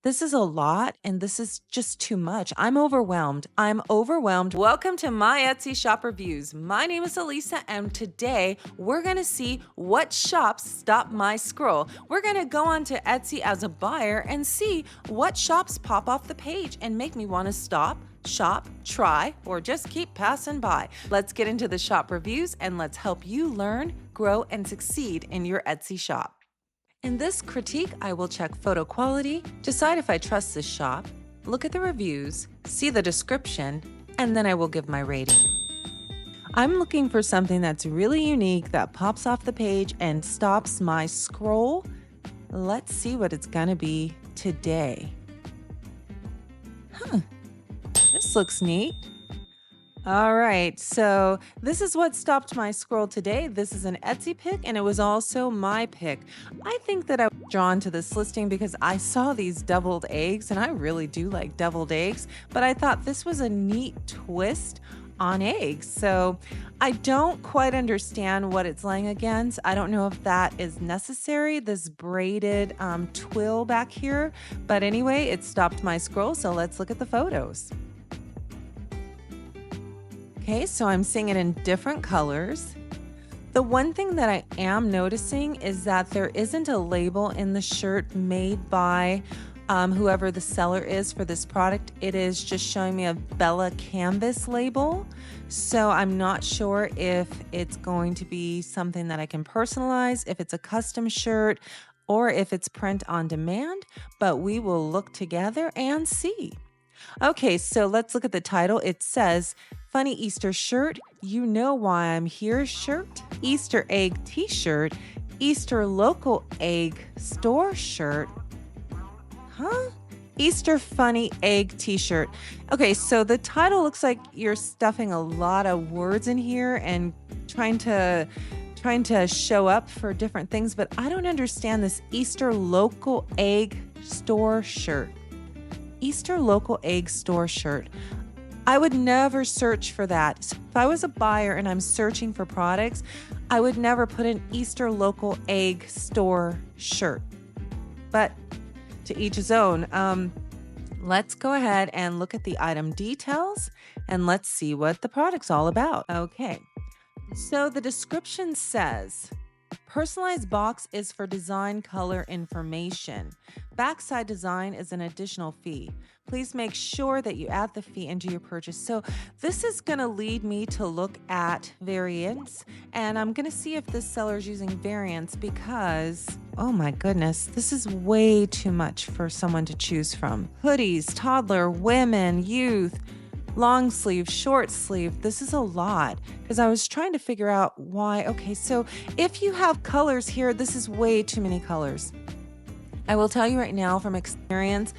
This is a lot and this is just too much. I'm overwhelmed. I'm overwhelmed. Welcome to my Etsy shop reviews. My name is Elisa and today we're going to see what shops stop my scroll. We're going to go onto Etsy as a buyer and see what shops pop off the page and make me want to stop, shop, try, or just keep passing by. Let's get into the shop reviews and let's help you learn, grow, and succeed in your Etsy shop. In this critique, I will check photo quality, decide if I trust this shop, look at the reviews, see the description, and then I will give my rating. I'm looking for something that's really unique that pops off the page and stops my scroll. Let's see what it's gonna be today. This looks neat. All right, so this is what stopped my scroll today. This is an Etsy pick, and it was also my pick. I think that I was drawn to this listing because I saw these deviled eggs, and I really do like deviled eggs, but I thought this was a neat twist on eggs. So I don't quite understand what it's laying against. I don't know if that is necessary, this braided twill back here, but anyway, it stopped my scroll, so let's look at the photos. Okay, so I'm seeing it in different colors. The one thing that I am noticing is that there isn't a label in the shirt made by whoever the seller is for this product. It is just showing me a Bella Canvas label. So I'm not sure if it's going to be something that I can personalize, if it's a custom shirt, or if it's print on demand, but we will look together and see. Okay, so let's look at the title. It says, Funny Easter Shirt, You Know Why I'm Here shirt, Easter Egg T-shirt, Easter Local Egg Store shirt. Easter Funny Egg T-shirt. Okay, so the title looks like you're stuffing a lot of words in here and trying to show up for different things, but I don't understand this Easter Local Egg Store shirt. Easter Local Egg Store shirt. I would never search for that. So if I was a buyer and I'm searching for products, I would never put an Easter Local Egg Store shirt. But to each his own. Let's go ahead and look at the item details and let's see what the product's all about. Okay, so the description says, personalized box is for design color information. Backside design is an additional fee. Please make sure that you add the fee into your purchase. So this is going to lead me to look at variants, and I'm going to see if this seller is using variants because, oh my goodness, this is way too much for someone to choose from. Hoodies, toddler, women, youth, long sleeve, short sleeve. This is a lot because I was trying to figure out why. Okay, so if you have colors here, this is way too many colors. I will tell you right now from experience,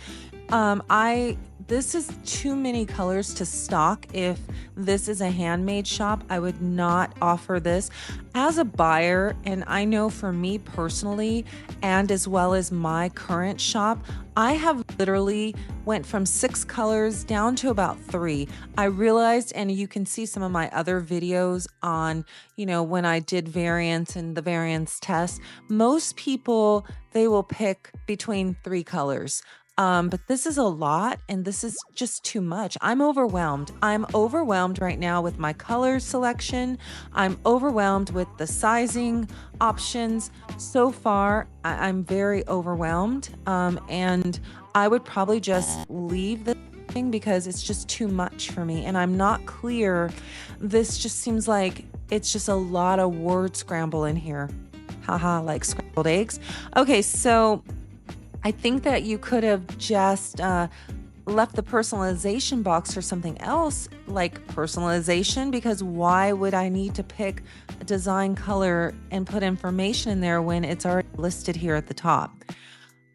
this is too many colors to stock. If this is a handmade shop, I would not offer this. As a buyer, and I know for me personally, and as well as my current shop, I have literally went from 6 colors down to about 3. I realized, and you can see some of my other videos on, when I did variants and the variance test, most people, they will pick between 3 colors. But this is a lot and this is just too much. I'm overwhelmed. I'm overwhelmed right now with my color selection. I'm overwhelmed with the sizing options. So far, I'm very overwhelmed. And I would probably just leave the thing because it's just too much for me. And I'm not clear. This just seems like it's just a lot of word scramble in here. Haha, like scrambled eggs. Okay, so I think that you could have just left the personalization box for something else like personalization, because why would I need to pick a design color and put information in there when it's already listed here at the top?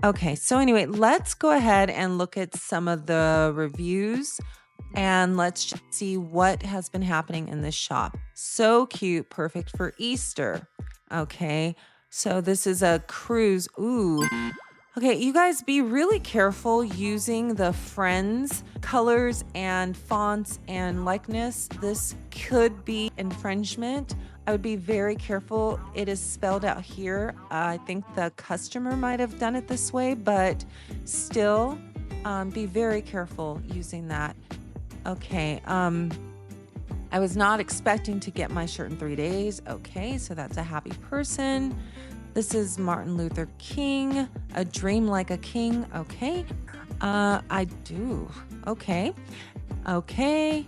Okay, so anyway, let's go ahead and look at some of the reviews and let's just see what has been happening in this shop. So cute, perfect for Easter. Okay, so this is a cruise. Ooh. Okay, you guys be really careful using the Friends colors and fonts and likeness. This could be infringement. I would be very careful. It is spelled out here. I think the customer might have done it this way, but still, be very careful using that. Okay. I was not expecting to get my shirt in 3 days. Okay, so that's a happy person. This is Martin Luther King, a dream like a king. Okay. I do. Okay. Okay.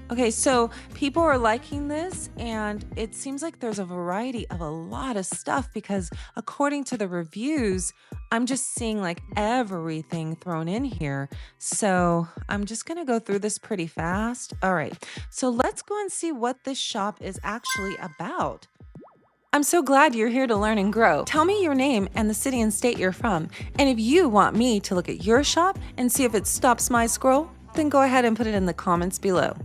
Okay, so people are liking this, and it seems like there's a variety of a lot of stuff because according to the reviews, I'm just seeing like everything thrown in here. So I'm just gonna go through this pretty fast. All right, so let's go and see what this shop is actually about. I'm so glad you're here to learn and grow. Tell me your name and the city and state you're from. And if you want me to look at your shop and see if it stops my scroll, then go ahead and put it in the comments below.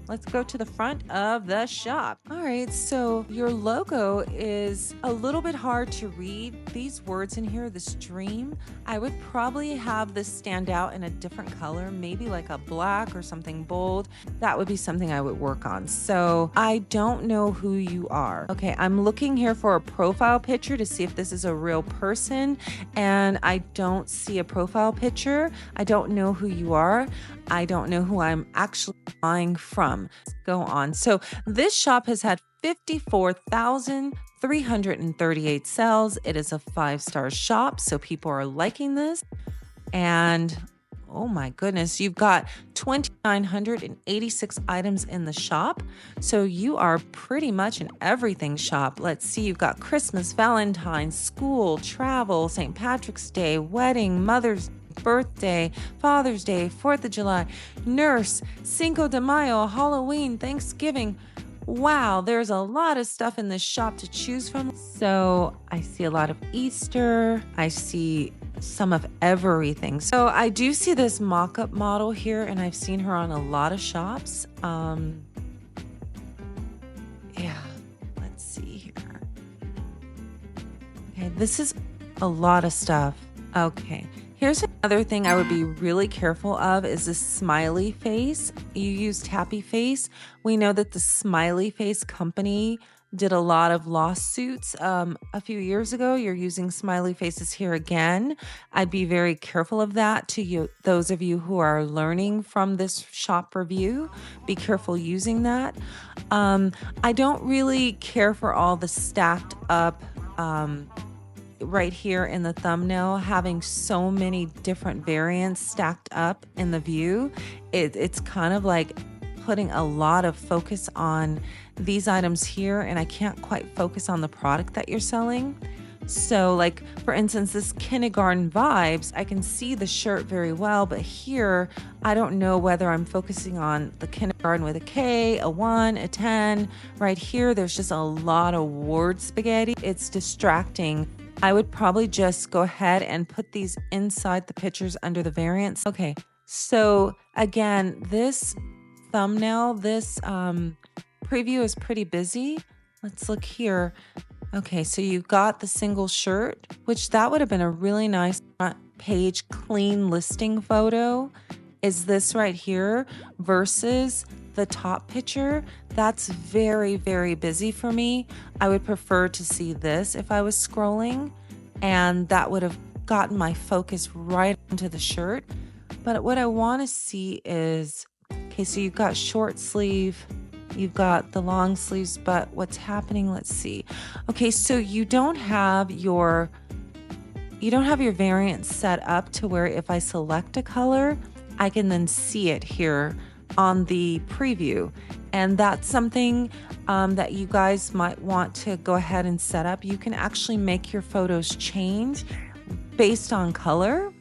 Let's go to the front of the shop. All right, so your logo is a little bit hard to read. These words in here, this dream, I would probably have this stand out in a different color, maybe like a black or something bold. That would be something I would work on. So I don't know who you are. Okay, I'm looking here for a profile picture to see if this is a real person, and I don't see a profile picture. I don't know who you are. I don't know who I'm actually buying from. Let's go on. So this shop has had 54,338 sales. It is a 5-star shop, so people are liking this. And oh my goodness, you've got 2,986 items in the shop. So you are pretty much an everything shop. Let's see, you've got Christmas, Valentine's, school, travel, St. Patrick's Day, wedding, Mother's birthday, Father's Day, 4th of July, nurse, Cinco de Mayo, Halloween, Thanksgiving. Wow, there's a lot of stuff in this shop to choose from. So I see a lot of Easter. I see some of everything. So I do see this mock-up model here, and I've seen her on a lot of shops. Yeah, let's see here. Okay, this is a lot of stuff. Okay. Here's another thing I would be really careful of is the smiley face. You used happy face. We know that the smiley face company did a lot of lawsuits a few years ago. You're using smiley faces here again. I'd be very careful of that to you. Those of you who are learning from this shop review, be careful using that. I don't really care for all the stacked up right here in the thumbnail, having so many different variants stacked up in the view. It's kind of like putting a lot of focus on these items here, and I can't quite focus on the product that you're selling. So like, for instance, this kindergarten vibes, I can see the shirt very well, but here, I don't know whether I'm focusing on the kindergarten with a K, a 1, a 10. Right here, there's just a lot of word spaghetti. It's distracting. I would probably just go ahead and put these inside the pictures under the variants. Okay, so again, this thumbnail, this preview is pretty busy. Let's look here. Okay, so you've got the single shirt, which that would have been a really nice front page clean listing photo. Is this right here versus the top picture? That's very, very busy for me. I would prefer to see this if I was scrolling, and that would have gotten my focus right onto the shirt. But what I want to see is, okay, so you've got short sleeve, you've got the long sleeves, but what's happening, let's see. Okay, so you don't have your variant set up to where if I select a color, I can then see it here on the preview. And that's something that you guys might want to go ahead and set up. You can actually make your photos change based on color,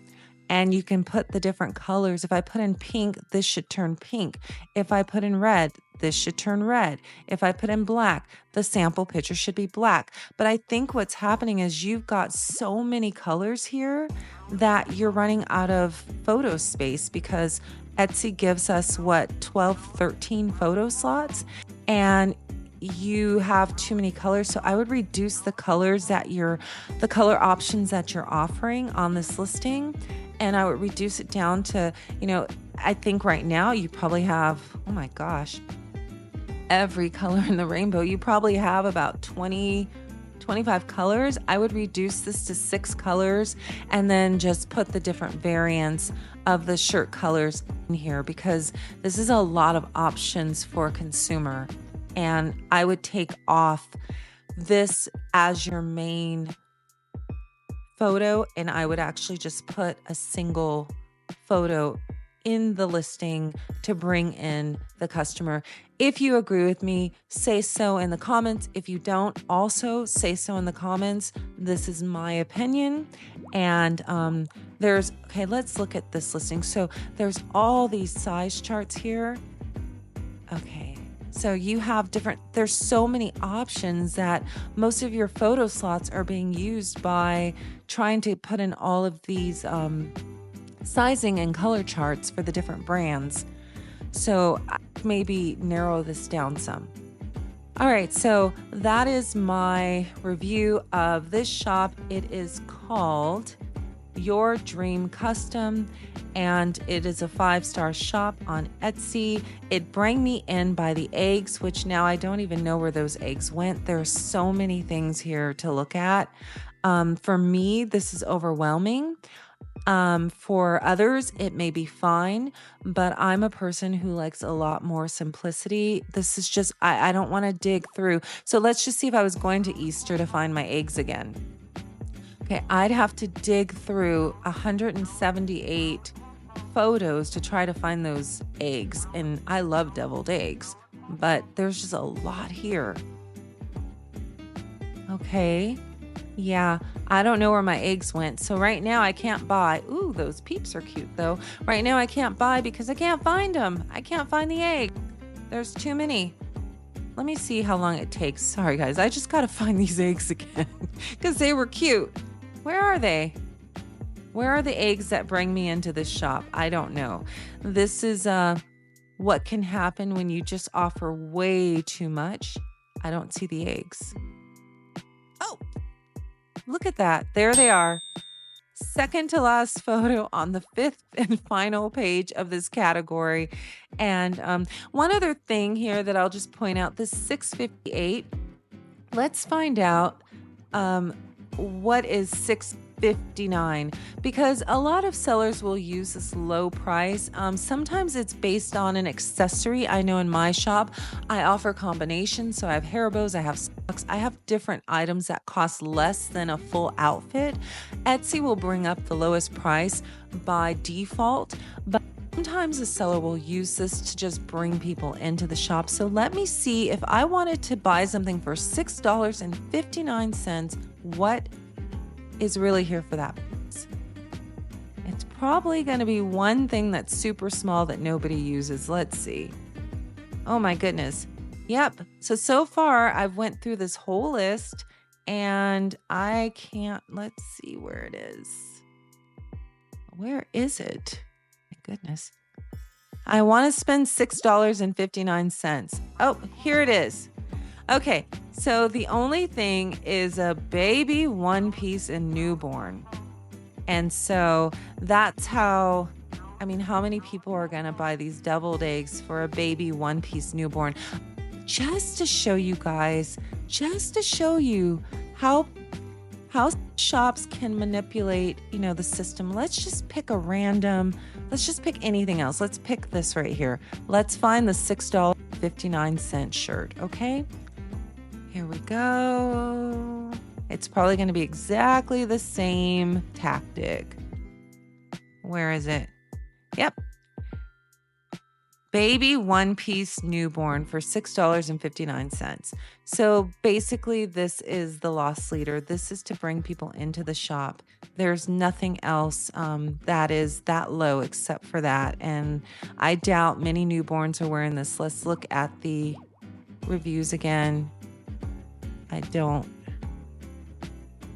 and you can put the different colors. If I put in pink, this should turn pink. If I put in red, this should turn red. If I put in black, the sample picture should be black. But I think what's happening is you've got so many colors here that you're running out of photo space, because Etsy gives us 12, 13 photo slots, and you have too many colors. So I would reduce the colors the color options that you're offering on this listing, and I would reduce it down to, I think right now you probably have, oh my gosh, every color in the rainbow. You probably have about 20, 25 colors. I would reduce this to 6 colors and then just put the different variants of the shirt colors in here, because this is a lot of options for a consumer. And I would take off this as your main photo, and I would actually just put a single photo in the listing to bring in the customer. If you agree with me, say so in the comments. If you don't, also say so in the comments. This is my opinion. And okay, let's look at this listing. So there's all these size charts here. Okay. So you have there's so many options that most of your photo slots are being used by trying to put in all of these sizing and color charts for the different brands. So maybe narrow this down some. All right, so that is my review of this shop. It is called Your Dream Custom, and it is a 5-star shop on Etsy. It brought me in by the eggs, which now I don't even know where those eggs went. There are so many things here to look at. For me, this is overwhelming. For others, it may be fine, but I'm a person who likes a lot more simplicity. This is just, I don't want to dig through. So let's just see if I was going to Easter to find my eggs again. Okay, I'd have to dig through 178 photos to try to find those eggs. And I love deviled eggs, but there's just a lot here. Okay. Yeah, I don't know where my eggs went. So right now I can't buy. Ooh, those peeps are cute though. Right now I can't buy because I can't find them. I can't find the egg. There's too many. Let me see how long it takes. Sorry guys, I just gotta find these eggs again because they were cute. Where are they? Where are the eggs that bring me into this shop? I don't know. This is what can happen when you just offer way too much. I don't see the eggs. Oh! Look at that. There they are. Second to last photo on the 5th and final page of this category. And one other thing here that I'll just point out, this $6.58. Let's find out what is $6.59, because a lot of sellers will use this low price. Sometimes it's based on an accessory. I know in my shop, I offer combinations. So I have hair bows, I have socks, I have different items that cost less than a full outfit. Etsy will bring up the lowest price by default, but sometimes a seller will use this to just bring people into the shop. So let me see, if I wanted to buy something for $6.59, what is really here for that price? It's probably going to be one thing that's super small that nobody uses. Let's see. Oh my goodness. Yep. So far I've went through this whole list and I can't, let's see where it is. Where is it? My goodness. I want to spend $6.59. Oh, here it is. Okay, so the only thing is a baby one-piece and newborn. And so that's how many people are going to buy these deviled eggs for a baby one-piece newborn? Just to show you guys, just to show you how shops can manipulate, the system. Let's just pick anything else. Let's pick this right here. Let's find the $6.59 shirt, okay? Here we go. It's probably going to be exactly the same tactic. Where is it? Yep. Baby one-piece newborn for $6.59. So basically this is the loss leader. This is to bring people into the shop. There's nothing else that is that low except for that. And I doubt many newborns are wearing this. Let's look at the reviews again.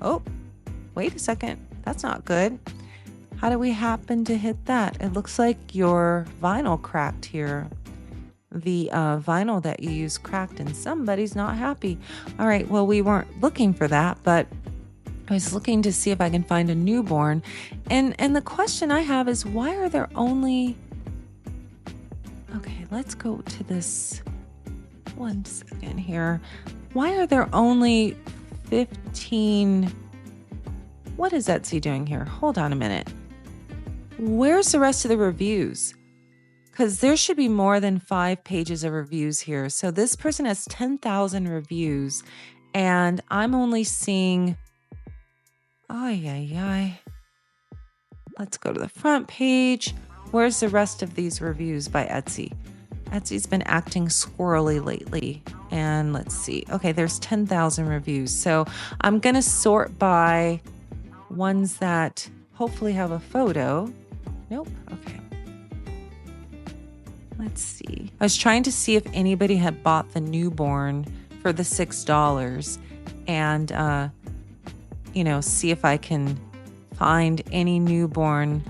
Oh, wait a second. That's not good. How do we happen to hit that? It looks like your vinyl cracked here. The vinyl that you used cracked and somebody's not happy. All right, well, we weren't looking for that, but I was looking to see if I can find a newborn. And the question I have is, why are there only... Okay, let's go to this. one second here. Why are there only 15? What is Etsy doing here? Hold on a minute. Where's the rest of the reviews? Because there should be more than 5 pages of reviews here. So this person has 10,000 reviews, and I'm only seeing, let's go to the front page. Where's the rest of these reviews by Etsy? Etsy's been acting squirrely lately. And let's see. Okay, there's 10,000 reviews. So I'm going to sort by ones that hopefully have a photo. Nope. Okay. Let's see. I was trying to see if anybody had bought the newborn for the $6 and, see if I can find any newborn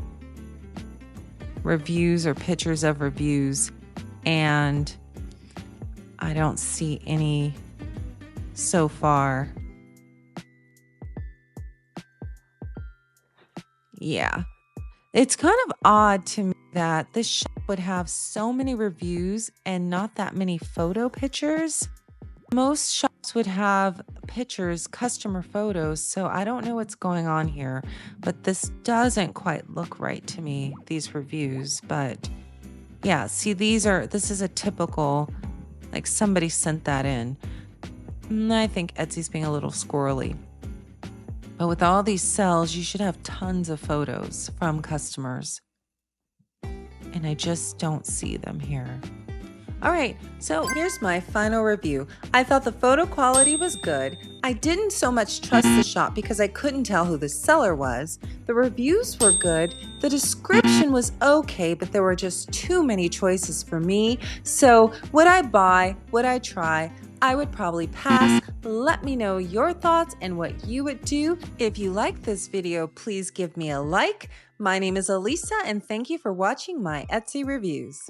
reviews or pictures of reviews. And I don't see any so far. Yeah. It's kind of odd to me that this shop would have so many reviews and not that many photo pictures. Most shops would have pictures, customer photos, so I don't know what's going on here, but this doesn't quite look right to me, these reviews. But yeah, see, this is a typical, like somebody sent that in. I think Etsy's being a little squirrely. But with all these sales, you should have tons of photos from customers. And I just don't see them here. All right, so here's my final review. I thought the photo quality was good. I didn't so much trust the shop because I couldn't tell who the seller was. The reviews were good. The description was okay, but there were just too many choices for me. So would I buy? Would I try? I would probably pass. Let me know your thoughts and what you would do. If you like this video, please give me a like. My name is Elisa, and thank you for watching my Etsy reviews.